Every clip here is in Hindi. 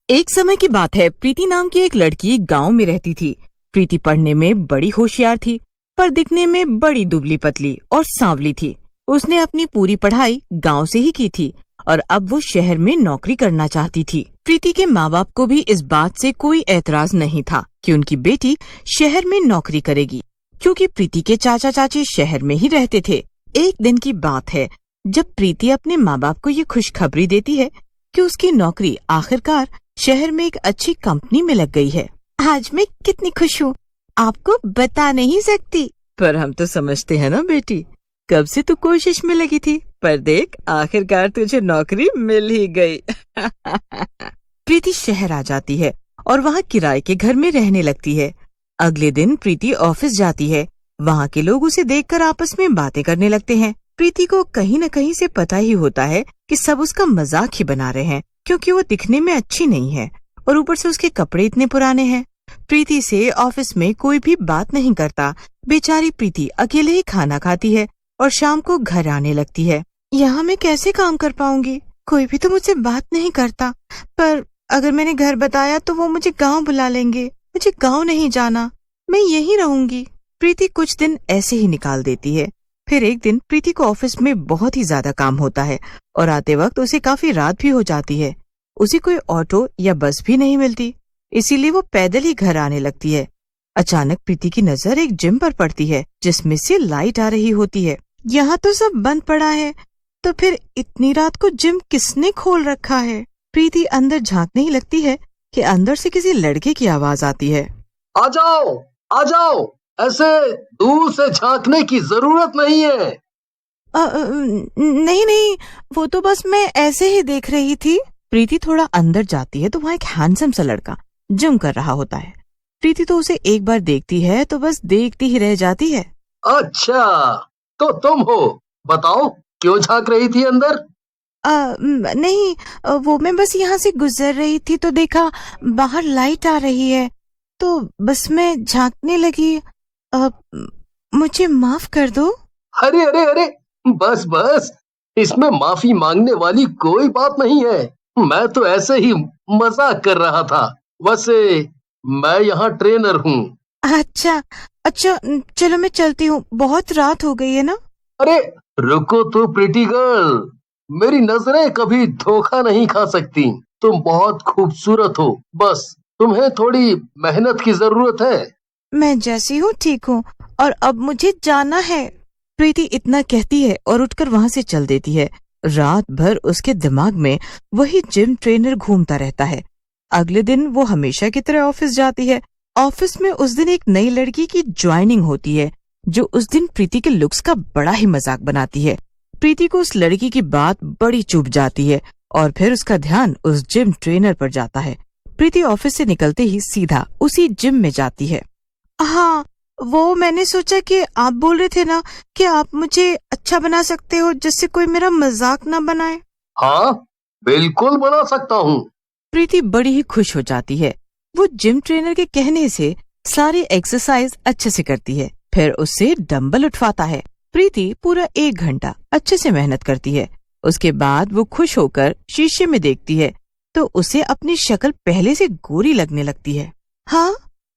एक समय की बात है, प्रीति नाम की एक लड़की गांव में रहती थी। प्रीति पढ़ने में बड़ी होशियार थी, पर दिखने में बड़ी दुबली पतली और सांवली थी। उसने अपनी पूरी पढ़ाई गांव से ही की थी और अब वो शहर में नौकरी करना चाहती थी। प्रीति के माँ बाप को भी इस बात से कोई एतराज नहीं था कि उनकी बेटी शहर में नौकरी करेगी, क्योंकि प्रीति के चाचा चाची शहर में ही रहते थे। एक दिन की बात है जब प्रीति अपने माँ बाप को ये खुशखबरी देती है कि उसकी नौकरी आखिरकार शहर में एक अच्छी कंपनी में लग गई है। आज मैं कितनी खुश हूँ, आपको बता नहीं सकती। पर हम तो समझते हैं ना बेटी, कब से तू कोशिश में लगी थी, पर देख आखिरकार तुझे नौकरी मिल ही गई। प्रीति शहर आ जाती है और वहाँ किराए के घर में रहने लगती है। अगले दिन प्रीति ऑफिस जाती है। वहाँ के लोग उसे देखकर आपस में बातें करने लगते हैं। प्रीति को कहीं न कहीं से पता ही होता है कि सब उसका मजाक ही बना रहे हैं, क्योंकि वो दिखने में अच्छी नहीं है और ऊपर से उसके कपड़े इतने पुराने हैं। प्रीति से ऑफिस में कोई भी बात नहीं करता। बेचारी प्रीति अकेले ही खाना खाती है और शाम को घर आने लगती है। यहाँ मैं कैसे काम कर पाऊंगी, कोई भी तो मुझसे बात नहीं करता। पर अगर मैंने घर बताया तो वो मुझे गांव बुला लेंगे। मुझे गांव नहीं जाना, मैं यहीं रहूंगी। प्रीति कुछ दिन ऐसे ही निकाल देती है। फिर एक दिन प्रीति को ऑफिस में बहुत ही ज्यादा काम होता है और आते वक्त उसे काफी रात भी हो जाती है। उसे कोई ऑटो या बस भी नहीं मिलती, इसीलिए वो पैदल ही घर आने लगती है। अचानक प्रीति की नजर एक जिम पर पड़ती है, जिसमें से लाइट आ रही होती है। यहाँ तो सब बंद पड़ा है, तो फिर इतनी रात को जिम किसने खोल रखा है? प्रीति अंदर झांकने ही लगती है कि अंदर से किसी लड़के की आवाज आती है। आ जाओ, आ जाओ, ऐसे दूर से झांकने की जरूरत नहीं है। नहीं नहीं, वो तो बस मैं ऐसे ही देख रही थी। प्रीति थोड़ा अंदर जाती है तो वहाँ एक हैंडसम सा लड़का जिम कर रहा होता है। प्रीति तो उसे एक बार देखती है तो बस देखती ही रह जाती है। अच्छा, तो तुम हो, बताओ क्यों झांक रही थी अंदर? नहीं, वो मैं बस यहाँ से गुजर रही थी तो देखा बाहर लाइट आ रही है, तो बस मैं झांकने लगी। मुझे माफ कर दो। अरे अरे अरे, बस बस, इसमें माफी मांगने वाली कोई बात नहीं है। मैं तो ऐसे ही मजाक कर रहा था। वैसे मैं यहाँ ट्रेनर हूँ। अच्छा अच्छा, चलो मैं चलती हूँ, बहुत रात हो गई है ना। अरे रुको तो प्रीटी गर्ल, मेरी नजरें कभी धोखा नहीं खा सकती। तुम बहुत खूबसूरत हो, बस तुम्हें थोड़ी मेहनत की जरूरत है। मैं जैसी हूँ ठीक हूँ और अब मुझे जाना है। प्रीति इतना कहती है और उठकर वहाँ से चल देती है। रात भर उसके दिमाग में वही जिम ट्रेनर घूमता रहता है। अगले दिन वो हमेशा की तरह ऑफिस जाती है। ऑफिस में उस दिन एक नई लड़की की ज्वाइनिंग होती है, जो उस दिन प्रीति के लुक्स का बड़ा ही मजाक बनाती है। प्रीति को उस लड़की की बात बड़ी चुभ जाती है और फिर उसका ध्यान उस जिम ट्रेनर पर जाता है। प्रीति ऑफिस से निकलते ही सीधा उसी जिम में जाती है। हाँ, वो मैंने सोचा कि आप बोल रहे थे ना कि आप मुझे अच्छा बना सकते हो, जिससे कोई मेरा मजाक ना बनाए। हाँ, बिल्कुल बना सकता हूँ। प्रीति बड़ी ही खुश हो जाती है। वो जिम ट्रेनर के कहने से सारी एक्सरसाइज अच्छे से करती है, फिर उससे डंबल उठवाता है। प्रीति पूरा 1 घंटा अच्छे से मेहनत करती है। उसके बाद वो खुश होकर शीशे में देखती है तो उसे अपनी शक्ल पहले से गोरी लगने लगती है। हाँ,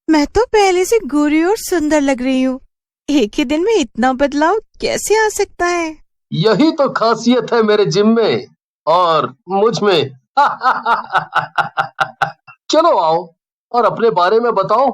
मैं तो पहले से गोरी और सुंदर लग रही हूँ। एक ही दिन में इतना बदलाव कैसे आ सकता है? यही तो खासियत है मेरे जिम में और मुझ में। चलो आओ और अपने बारे में बताओ।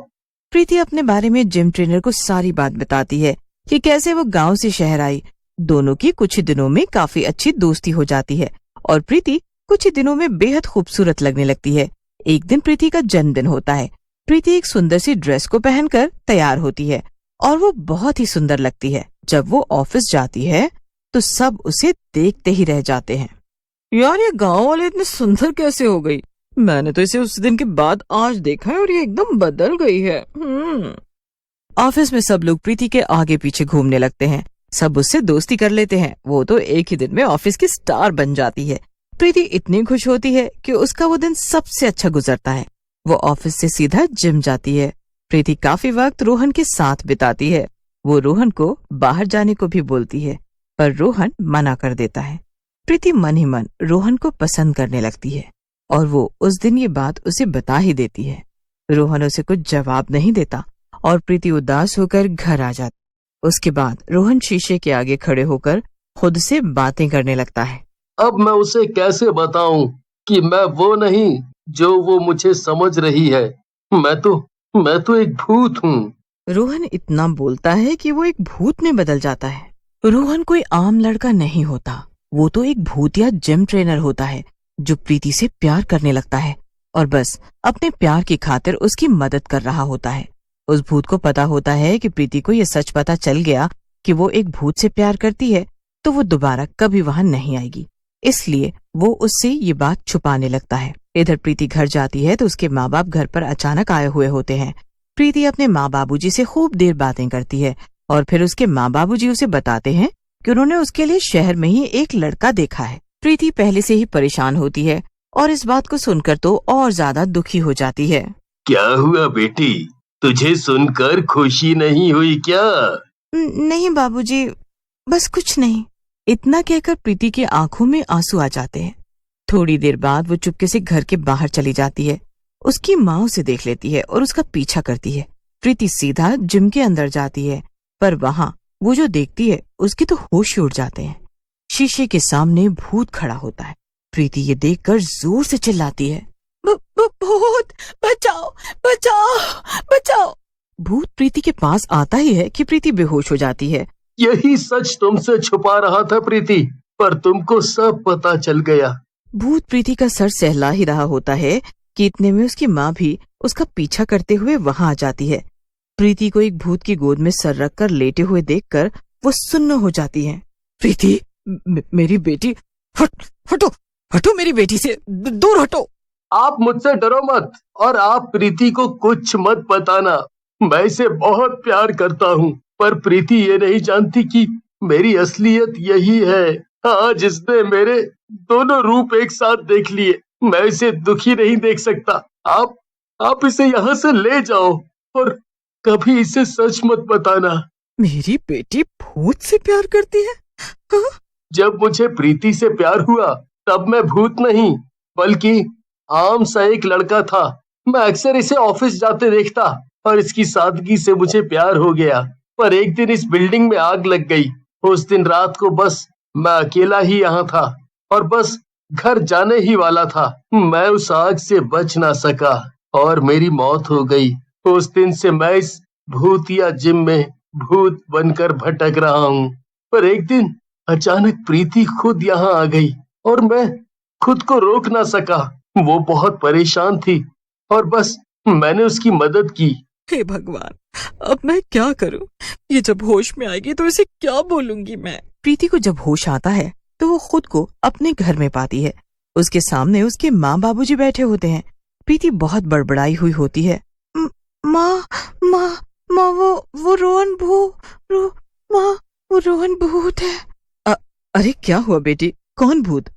प्रीति अपने बारे में जिम ट्रेनर को सारी बात बताती है कि कैसे वो गांव से शहर आई। दोनों की कुछ ही दिनों में काफी अच्छी दोस्ती हो जाती है और प्रीति कुछ ही दिनों में बेहद खूबसूरत लगने लगती है। एक दिन प्रीति का जन्मदिन होता है। प्रीति एक सुंदर सी ड्रेस को पहनकर तैयार होती है और वो बहुत ही सुंदर लगती है। जब वो ऑफिस जाती है तो सब उसे देखते ही रह जाते हैं। यार, ये गांव वाले इतने सुंदर कैसे हो गई? मैंने तो इसे उस दिन के बाद आज देखा है और ये एकदम बदल गई है। ऑफिस में सब लोग प्रीति के आगे पीछे घूमने लगते हैं। सब उससे दोस्ती कर लेते हैं। वो तो एक ही दिन में ऑफिस की स्टार बन जाती है। प्रीति इतनी खुश होती है कि उसका वो दिन सबसे अच्छा गुजरता है। वो ऑफिस से सीधा जिम जाती है। प्रीति काफी वक्त रोहन के साथ बिताती है। वो रोहन को बाहर जाने को भी बोलती है, पर रोहन मना कर देता है। प्रीति मन ही मन रोहन को पसंद करने लगती है। और वो उस दिन ये बात उसे बता ही देती है। रोहन उसे कुछ जवाब नहीं देता और प्रीति उदास होकर घर आ जाती। उसके बाद रोहन शीशे के आगे खड़े होकर खुद से बातें करने लगता है। अब मैं उसे कैसे बताऊं कि मैं वो नहीं जो वो मुझे समझ रही है। मैं तो एक भूत हूँ। रोहन इतना बोलता है कि वो एक भूत में बदल जाता है। रोहन कोई आम लड़का नहीं होता, वो तो एक भूत या जिम ट्रेनर होता है जो प्रीति से प्यार करने लगता है और बस अपने प्यार की खातिर उसकी मदद कर रहा होता है। उस भूत को पता होता है कि प्रीति को यह सच पता चल गया कि वो एक भूत से प्यार करती है तो वो दोबारा कभी वहां नहीं आएगी, इसलिए वो उससे ये बात छुपाने लगता है। इधर प्रीति घर जाती है तो उसके माँ बाप घर पर अचानक आए हुए होते हैं। प्रीति अपने माँ बाबूजी से खूब देर बातें करती है और फिर उसके माँ बाबूजी उसे बताते हैं कि उन्होंने उसके लिए शहर में ही एक लड़का देखा है। प्रीति पहले से ही परेशान होती है और इस बात को सुनकर तो और ज्यादा दुखी हो जाती है। क्या हुआ बेटी, तुझे सुनकर खुशी नहीं हुई क्या? नहीं बाबूजी, बस कुछ नहीं। इतना कहकर प्रीति की आंखों में आंसू आ जाते हैं। थोड़ी देर बाद वो चुपके से घर के बाहर चली जाती है। उसकी माँ उसे देख लेती है और उसका पीछा करती है। प्रीति सीधा जिम के अंदर जाती है, पर वहां वो जो देखती है उसके तो होश ही उड़ जाते हैं। शीशे के सामने भूत खड़ा होता है। प्रीति ये देखकर जोर से चिल्लाती है, भूत, बचाओ बचाओ बचाओ। भूत प्रीति के पास आता ही है कि प्रीति बेहोश हो जाती है। यही सच तुमसे छुपा रहा था प्रीति, पर तुमको सब पता चल गया। भूत प्रीति का सर सहला ही रहा होता है कि इतने में उसकी माँ भी उसका पीछा करते हुए वहां आ जाती है। प्रीति को एक भूत की गोद में सर रखकर लेटे हुए देखकर वो सुन्न हो जाती है। प्रीति, मेरी बेटी, हटो हटो, मेरी बेटी से दूर हटो। आप मुझसे डरो मत और आप प्रीति को कुछ मत बताना। मैं इसे बहुत प्यार करता हूँ, पर प्रीति ये नहीं जानती कि मेरी असलियत यही है। आज इसने मेरे दोनों रूप एक साथ देख लिए। मैं इसे दुखी नहीं देख सकता। आप इसे यहाँ से ले जाओ और कभी इसे सच मत बताना। मेरी बेटी भूत से प्यार करती है? हाँ? जब मुझे प्रीति से प्यार हुआ तब मैं भूत नहीं बल्कि आम सा एक लड़का था। मैं अक्सर इसे ऑफिस जाते देखता और इसकी सादगी से मुझे प्यार हो गया। पर एक दिन इस बिल्डिंग में आग लग गई। उस दिन रात को बस मैं अकेला ही यहाँ था और बस घर जाने ही वाला था। मैं उस आग से बच ना सका और मेरी मौत हो गई। उस दिन से मैं इस भूतिया जिम में भूत बनकर भटक रहा हूँ। पर एक दिन अचानक प्रीति खुद यहाँ आ गई और मैं खुद को रोक ना सका। वो बहुत परेशान थी और बस मैंने उसकी मदद की। हे भगवान, अब मैं क्या करूं? ये जब होश में आएगी तो इसे क्या बोलूंगी मैं? प्रीति को जब होश आता है तो वो खुद को अपने घर में पाती है। उसके सामने उसके माँ बाबूजी बैठे होते हैं। प्रीति बहुत बड़बड़ाई हुई होती है। माँ माँ माँ, वो रोहन वो रोहन भूत है। अरे क्या हुआ बेटी, कौन भूत?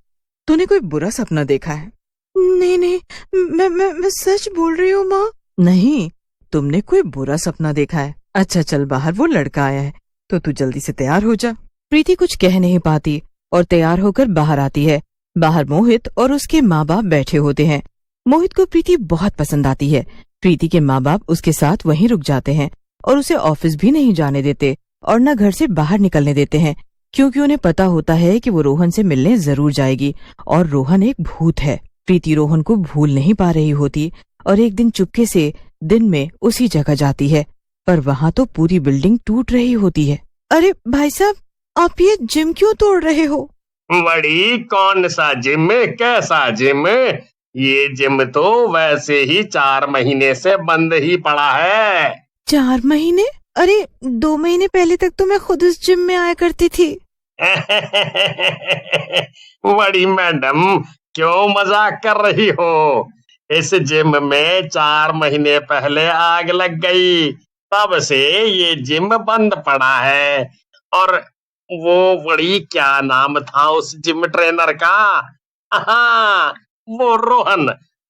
तूने कोई बुरा सपना देखा है? नहीं, मैं सच बोल रही हूँ माँ। नहीं, तुमने कोई बुरा सपना देखा है। अच्छा चल, बाहर वो लड़का आया है तो तू जल्दी से तैयार हो जा। प्रीति कुछ कह नहीं पाती और तैयार होकर बाहर आती है। बाहर मोहित और उसके माँ बाप बैठे होते हैं। मोहित को प्रीति बहुत पसंद आती है। प्रीति के माँ बाप उसके साथ वहीं रुक जाते हैं और उसे ऑफिस भी नहीं जाने देते और न घर से बाहर निकलने देते हैं, क्योंकि उन्हें पता होता है कि वो रोहन से मिलने जरूर जाएगी और रोहन एक भूत है। प्रीति रोहन को भूल नहीं पा रही होती और एक दिन चुपके से दिन में उसी जगह जाती है, पर वहाँ तो पूरी बिल्डिंग टूट रही होती है। अरे भाई साहब, आप ये जिम क्यों तोड़ रहे हो? बड़ी, कौन सा जिम, कैसा जिम? ये जिम तो वैसे ही 4 महीने से बंद ही पड़ा है। 4 महीने? अरे 2 महीने पहले तक तो मैं खुद इस जिम में आया करती थी। बड़ी मैडम, क्यों मजाक कर रही हो? इस जिम में 4 महीने पहले आग लग गई, तब से ये जिम बंद पड़ा है। और वो बड़ी, क्या नाम था उस जिम ट्रेनर का? हाँ, वो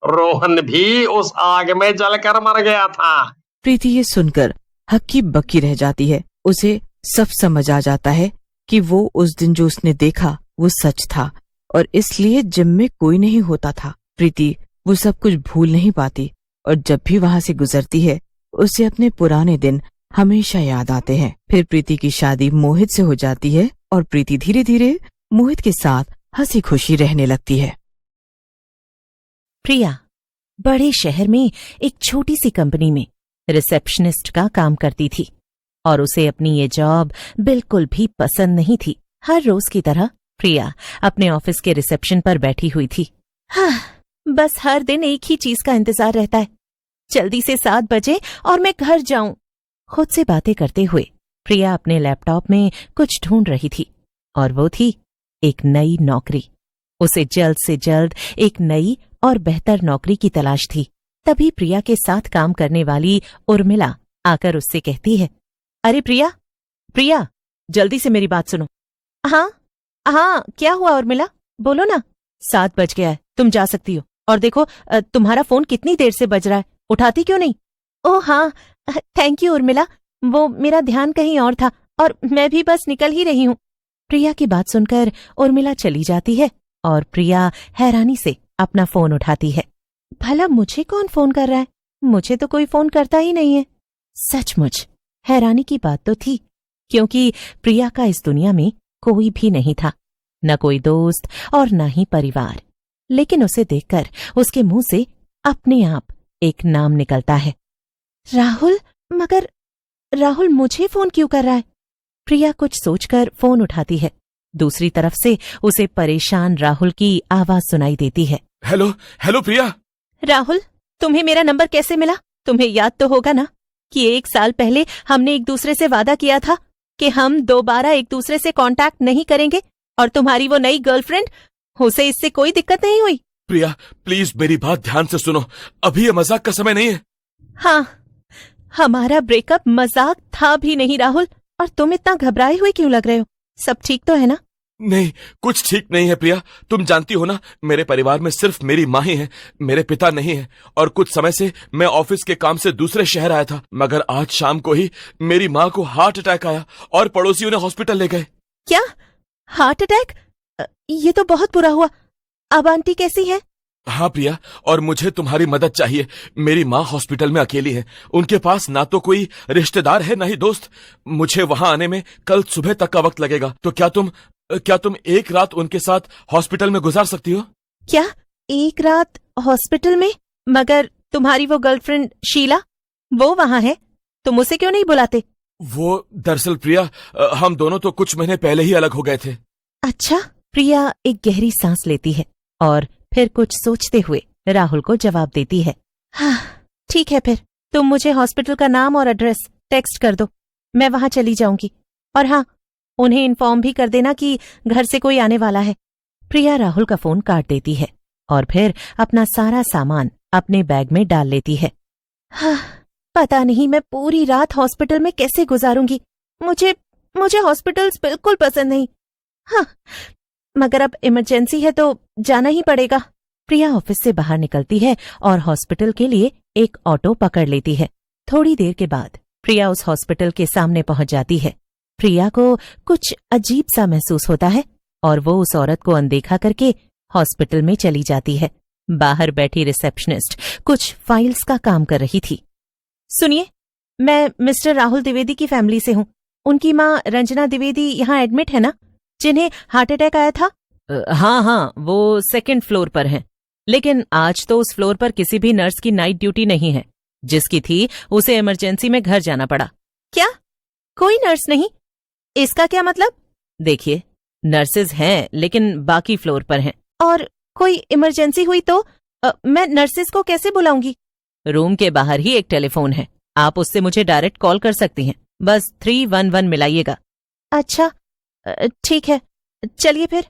रोहन भी उस आग में जलकर मर गया था। प्रीति ये सुनकर हक्की बक्की रह जाती है। उसे सब समझ आ जाता है कि वो उस दिन जो उसने देखा वो सच था और इसलिए जिम में कोई नहीं होता था। प्रीति वो सब कुछ भूल नहीं पाती और जब भी वहां से गुजरती है उसे अपने पुराने दिन हमेशा याद आते हैं। फिर प्रीति की शादी मोहित से हो जाती है और प्रीति धीरे धीरे मोहित के साथ हंसी खुशी रहने लगती है। प्रिया बड़े शहर में एक छोटी सी कंपनी में रिसेप्शनिस्ट का काम करती थी और उसे अपनी ये जॉब बिल्कुल भी पसंद नहीं थी। हर रोज की तरह प्रिया अपने ऑफिस के रिसेप्शन पर बैठी हुई थी। हाँ, बस हर दिन एक ही चीज का इंतजार रहता है, जल्दी से 7 बजे और मैं घर जाऊं। खुद से बातें करते हुए प्रिया अपने लैपटॉप में कुछ ढूंढ रही थी और वो थी एक नई नौकरी। उसे जल्द से जल्द एक नई और बेहतर नौकरी की तलाश थी। तभी प्रिया के साथ काम करने वाली उर्मिला आकर उससे कहती है, अरे प्रिया, प्रिया जल्दी से मेरी बात सुनो। हाँ हाँ, क्या हुआ उर्मिला, बोलो ना। 7 बज गया है, तुम जा सकती हो। और देखो तुम्हारा फोन कितनी देर से बज रहा है, उठाती क्यों नहीं? ओह हाँ, थैंक यू उर्मिला, वो मेरा ध्यान कहीं और था और मैं भी बस निकल ही रही हूँ। प्रिया की बात सुनकर उर्मिला चली जाती है और प्रिया हैरानी से अपना फोन उठाती है। भला मुझे कौन फोन कर रहा है? मुझे तो कोई फोन करता ही नहीं है। सचमुच हैरानी की बात तो थी, क्योंकि प्रिया का इस दुनिया में कोई भी नहीं था, न कोई दोस्त और न ही परिवार। लेकिन उसे देखकर उसके मुंह से अपने आप एक नाम निकलता है, राहुल। मगर राहुल मुझे फोन क्यों कर रहा है? प्रिया कुछ सोचकर फोन उठाती है। दूसरी तरफ से उसे परेशान राहुल की आवाज सुनाई देती है। हेलो हेलो प्रिया। राहुल, तुम्हें मेरा नंबर कैसे मिला? तुम्हें याद तो होगा ना कि 1 साल पहले हमने एक दूसरे से वादा किया था कि हम दोबारा एक दूसरे से कांटेक्ट नहीं करेंगे। और तुम्हारी वो नई गर्लफ्रेंड, उसे इससे कोई दिक्कत नहीं हुई? प्रिया प्लीज मेरी बात ध्यान से सुनो, अभी ये मजाक का समय नहीं है। हाँ, हमारा ब्रेकअप मजाक था भी नहीं राहुल। और तुम इतना घबराए हुए क्यों लग रहे हो? सब ठीक तो है ना? नहीं, कुछ ठीक नहीं है प्रिया। तुम जानती हो ना, मेरे परिवार में सिर्फ मेरी माँ ही है, मेरे पिता नहीं है। और कुछ समय से मैं ऑफिस के काम से दूसरे शहर आया था, मगर आज शाम को ही मेरी माँ को हार्ट अटैक आया और पड़ोसियों ने हॉस्पिटल ले गए। क्या? Heart attack? ये तो बहुत बुरा हुआ। अब आंटी कैसी है? हाँ प्रिया, और मुझे तुम्हारी मदद चाहिए। मेरी माँ हॉस्पिटल में अकेली है, उनके पास ना तो कोई रिश्तेदार है ना ही दोस्त। मुझे वहां आने में कल सुबह तक का वक्त लगेगा, तो क्या तुम एक रात उनके साथ हॉस्पिटल में गुजार सकती हो? क्या 1 रात हॉस्पिटल में? मगर तुम्हारी वो गर्लफ्रेंड शीला, वो वहां है, तुम उसे क्यों नहीं बुलाते? वो दरअसल प्रिया, हम दोनों तो कुछ महीने पहले ही अलग हो गए थे। अच्छा। प्रिया एक गहरी सांस लेती है और फिर कुछ सोचते हुए राहुल को जवाब देती है। हाँ ठीक है, फिर तुम मुझे हॉस्पिटल का नाम और एड्रेस टेक्स्ट कर दो, मैं वहां चली जाऊंगी। और हाँ, उन्हें इन्फॉर्म भी कर देना कि घर से कोई आने वाला है। प्रिया राहुल का फोन काट देती है और फिर अपना सारा सामान अपने बैग में डाल लेती है। हाँ, पता नहीं मैं पूरी रात हॉस्पिटल में कैसे गुजारूंगी। मुझे हॉस्पिटल्स बिल्कुल पसंद नहीं। हाँ, मगर अब इमरजेंसी है तो जाना ही पड़ेगा। प्रिया ऑफिस से बाहर निकलती है और हॉस्पिटल के लिए एक ऑटो पकड़ लेती है। थोड़ी देर के बाद प्रिया उस हॉस्पिटल के सामने पहुंच जाती है। प्रिया को कुछ अजीब सा महसूस होता है और वो उस औरत को अनदेखा करके हॉस्पिटल में चली जाती है। बाहर बैठी रिसेप्शनिस्ट कुछ फाइल्स का काम कर रही थी। सुनिए, मैं मिस्टर राहुल द्विवेदी की फैमिली से हूँ। उनकी माँ रंजना द्विवेदी यहाँ एडमिट है ना, जिन्हें हार्ट अटैक आया था? हाँ, वो 2nd फ्लोर पर हैं। लेकिन आज तो उस फ्लोर पर किसी भी नर्स की नाइट ड्यूटी नहीं है। जिसकी थी उसे इमरजेंसी में घर जाना पड़ा। क्या? कोई नर्स नहीं? इसका क्या मतलब? देखिए, नर्सेज हैं लेकिन बाकी फ्लोर पर हैं। और कोई इमरजेंसी हुई तो मैं नर्सेज को कैसे बुलाऊंगी? रूम के बाहर ही एक टेलीफोन है, आप उससे मुझे डायरेक्ट कॉल कर सकती हैं। बस 311 मिलाइएगा। अच्छा ठीक है, चलिए फिर।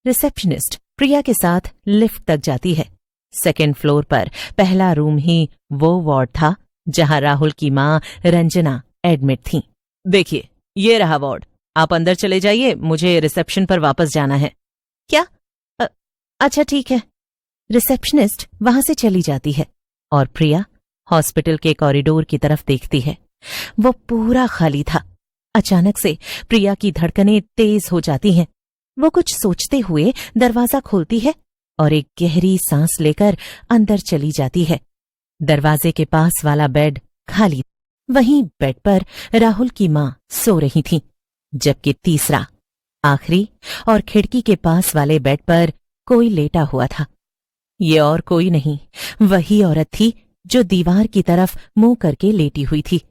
रिसेप्शनिस्ट प्रिया के साथ लिफ्ट तक जाती है। 2nd फ्लोर पर पहला रूम ही वो वार्ड था जहां राहुल की माँ रंजना एडमिट थी। देखिए, ये रहा वार्ड, आप अंदर चले जाइए, मुझे रिसेप्शन पर वापस जाना है। क्या? अच्छा ठीक है। रिसेप्शनिस्ट वहां से चली जाती है और प्रिया हॉस्पिटल के कॉरिडोर की तरफ देखती है। वो पूरा खाली था। अचानक से प्रिया की धड़कनें तेज हो जाती हैं। वो कुछ सोचते हुए दरवाजा खोलती है और एक गहरी सांस लेकर अंदर चली जाती है। दरवाजे के पास वाला बेड खाली, वहीं बेड पर राहुल की मां सो रही थी, जबकि तीसरा, आखिरी और खिड़की के पास वाले बेड पर कोई लेटा हुआ था। ये और कोई नहीं, वही औरत थी जो दीवार की तरफ मुंह करके लेटी हुई थी।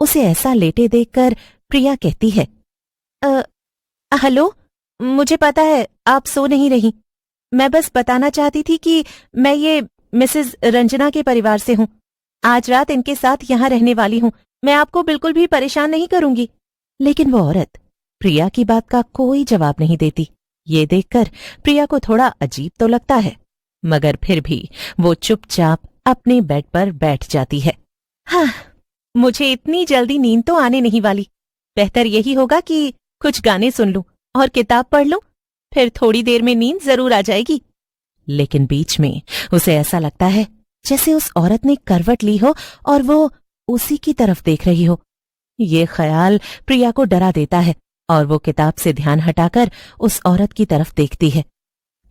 उसे ऐसा लेटे देखकर प्रिया कहती है, हेलो, मुझे पता है आप सो नहीं रही। मैं बस बताना चाहती थी कि मैं ये मिसेस रंजना के परिवार से हूँ। आज रात इनके साथ यहाँ रहने वाली हूँ। मैं आपको बिल्कुल भी परेशान नहीं करूंगी। लेकिन वो औरत प्रिया की बात का कोई जवाब नहीं देती। ये देखकर प्रिया को थोड़ा अजीब तो लगता है, मगर फिर भी वो चुपचाप अपने बेड पर बैठ जाती है। हाँ, मुझे इतनी जल्दी नींद तो आने नहीं वाली। बेहतर यही होगा कि कुछ गाने सुन लूं और किताब पढ़ लूं, फिर थोड़ी देर में नींद जरूर आ जाएगी। लेकिन बीच में उसे ऐसा लगता है जैसे उस औरत ने करवट ली हो और वो उसी की तरफ देख रही हो। ये ख्याल प्रिया को डरा देता है और वो किताब से ध्यान हटाकर उस औरत की तरफ देखती है।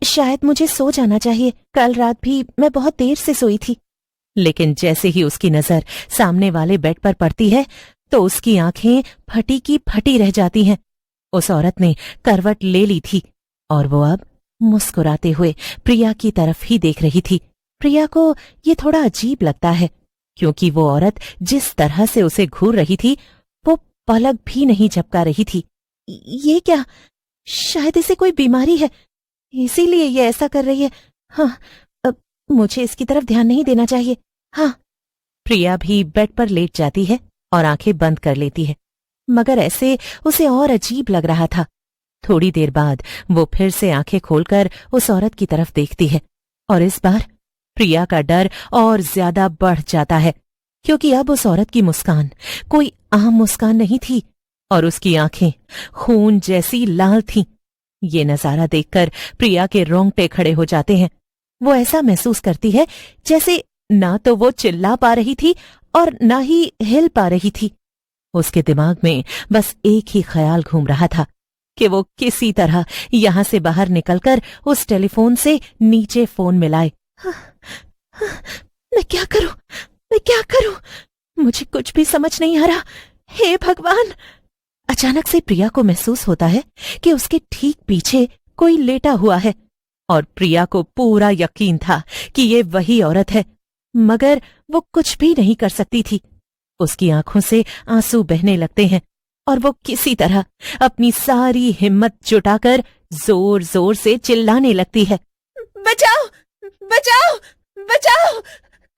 शायद मुझे सो जाना चाहिए, कल रात भी मैं बहुत देर से सोई थी। लेकिन जैसे ही उसकी नजर सामने वाले बेड पर पड़ती है तो उसकी आंखें फटी की फटी रह जाती हैं। उस औरत ने करवट ले ली थी और वो अब मुस्कुराते हुए प्रिया की तरफ ही देख रही थी। प्रिया को ये थोड़ा अजीब लगता है, क्योंकि वो औरत जिस तरह से उसे घूर रही थी वो पलक भी नहीं झपका रही थी। ये क्या? शायद इसे कोई बीमारी है, इसीलिए ये ऐसा कर रही है। हाँ, अब मुझे इसकी तरफ ध्यान नहीं देना चाहिए। हाँ। प्रिया भी बेड पर लेट जाती है और आंखें बंद कर लेती है, मगर ऐसे उसे और अजीब लग रहा था। थोड़ी देर बाद वो फिर से आंखें खोलकर उस औरत की तरफ देखती है और इस बार प्रिया का डर और ज्यादा बढ़ जाता है, क्योंकि अब उस औरत की मुस्कान कोई आम मुस्कान नहीं थी और उसकी आंखें खून जैसी लाल थीं। ये नजारा देखकर प्रिया के रोंगटे खड़े हो जाते हैं। वो ऐसा महसूस करती है जैसे ना तो वो चिल्ला पा रही थी और ना ही हिल पा रही थी। उसके दिमाग में बस एक ही ख्याल घूम रहा था कि वो किसी तरह यहां से बाहर निकलकर उस टेलीफोन से नीचे फोन मिलाए। मैं क्या करूं? मैं क्या करूं? मुझे कुछ भी समझ नहीं आ रहा। हे भगवान! अचानक से प्रिया को महसूस होता है कि उसके ठीक पीछे कोई लेटा हुआ है और प्रिया को पूरा यकीन था कि ये वही औरत है, मगर वो कुछ भी नहीं कर सकती थी। उसकी आंखों से आंसू बहने लगते हैं और वो किसी तरह अपनी सारी हिम्मत जुटाकर जोर जोर से चिल्लाने लगती है, बचाओ! बचाओ! बचाओ!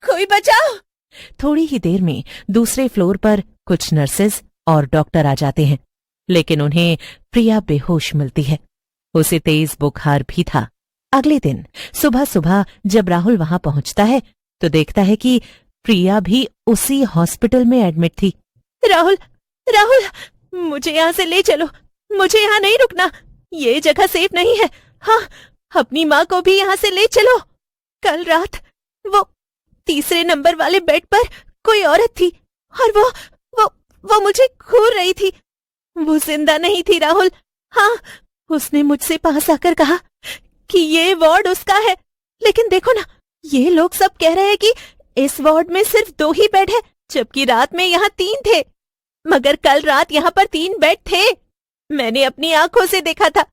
कोई बचाओ! थोड़ी ही देर में दूसरे फ्लोर पर कुछ नर्सेज और डॉक्टर आ जाते हैं, लेकिन उन्हें प्रिया बेहोश मिलती है। उसे तेज बुखार भी था। अगले दिन सुबह सुबह जब राहुल वहां पहुंचता है तो देखता है कि प्रिया भी उसी हॉस्पिटल में एडमिट थी। राहुल, राहुल, मुझे यहाँ से ले चलो, मुझे यहाँ नहीं रुकना, ये जगह सेफ नहीं है। हाँ, अपनी माँ को भी यहाँ से ले चलो। कल रात वो तीसरे नंबर वाले बेड पर कोई औरत थी और वो मुझे घूर रही थी। वो जिंदा नहीं थी राहुल। हाँ, उसने मुझसे पास आकर कहा कि ये वार्ड उसका है, लेकिन देखो ना, ये लोग सब कह रहे हैं कि इस वार्ड में सिर्फ 2 ही बेड है, जबकि रात में यहाँ 3 थे। मगर कल रात यहाँ पर 3 बेड थे, मैंने अपनी आंखों से देखा था।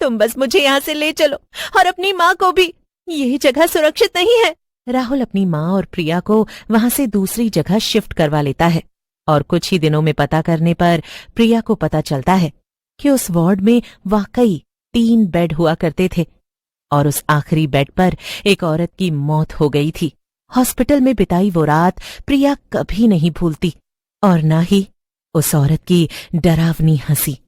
तुम बस मुझे यहाँ से ले चलो और अपनी माँ को भी, ये जगह सुरक्षित नहीं है। राहुल अपनी माँ और प्रिया को वहां से दूसरी जगह शिफ्ट करवा लेता है और कुछ ही दिनों में पता करने पर प्रिया को पता चलता है कि उस वार्ड में वाकई 3 बेड हुआ करते थे और उस आखिरी बेड पर एक औरत की मौत हो गई थी। हॉस्पिटल में बिताई वो रात प्रिया कभी नहीं भूलती और ना ही उस औरत की डरावनी हंसी।